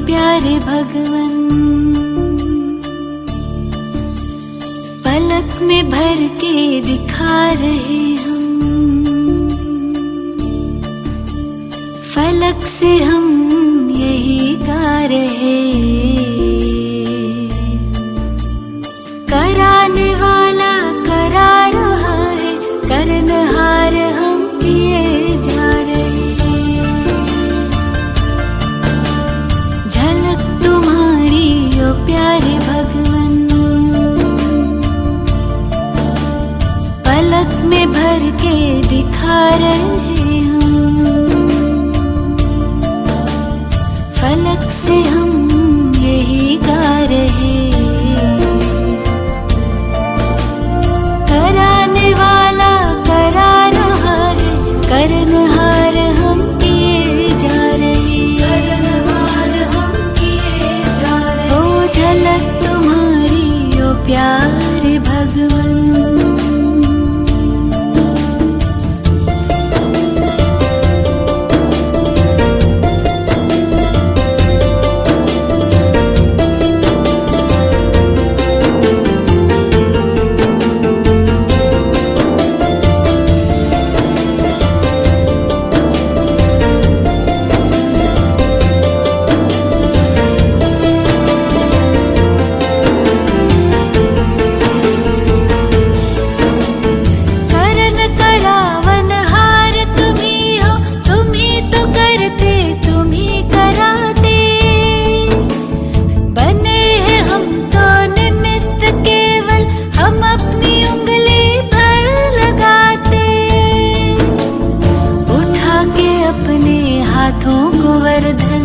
प्यारे भगवन, पलक में भर के दिखा रहे हम, फलक से हम यही गा रहे। कराने वाला करा रहा है, करनहार हम किए जा रहे। झलक तुम्हारी ओ प्यारे भगवन, पलक में भर के दिखा रहे हम, फलक से हम यही गा रहे। कराने वाला करा रहा है, करनहार हम किए जा रहे। करनहार हम किए जा रहे। ओ झलक तुम्हारी ओ प्यारे भगवन। हाथों को वरदान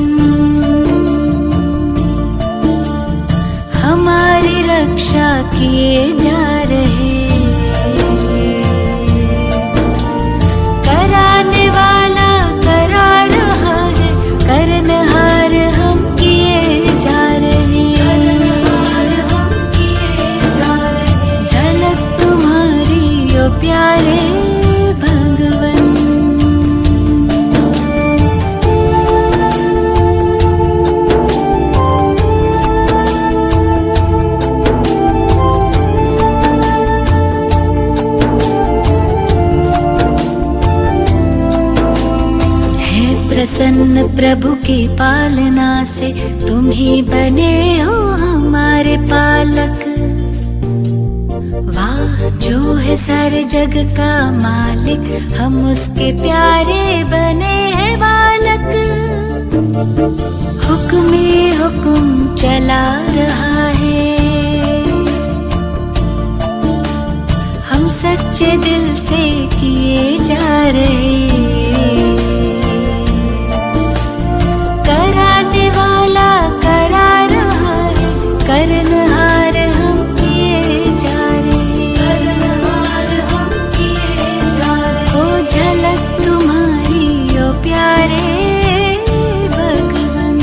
हमारी रक्षा किए जा रहे। कराने वाला करा रहा है, करनहार हम किए जा रहे। करनहार हम किए जा रहे। झलक तुम्हारी ओ प्यारे भगवन। प्रसन्न प्रभु की पालना से तुम ही बने हो हमारे पालक। वाह जो है सारे जग का मालिक, हम उसके प्यारे बने हैं बालक। हुक्म ही हुक्म चला रहा है, हम सच्चे दिल से किए जा रहे। कराने वाला करा रहा है, करनहार हम किए जा रहे। करनहार हम किए जा रहे। ओ झलक तुम्हारी ओ प्यारे भगवन।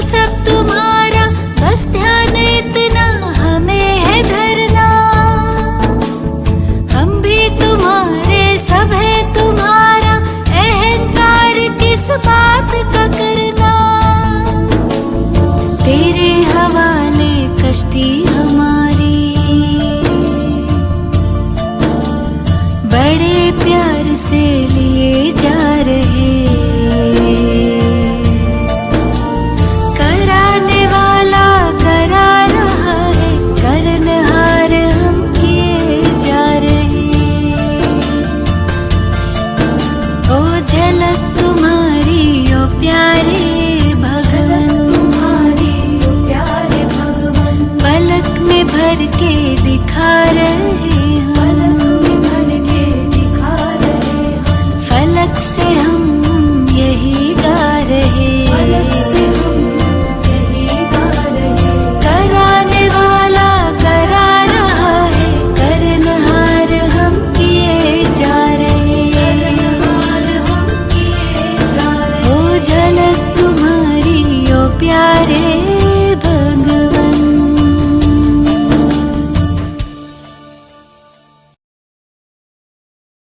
सब तुम्हारा, बस ध्यान इतना हमें है धरना। हम भी तुम्हारे, सब है तुम्हारा, अहंकार किस बात का करना। तेरे हवाले कश्ती हमारी, बड़े प्यार से लिए जा रहे। प्यारे भगवन, तुम्हारी प्यारे भगवन, पलक प्यारे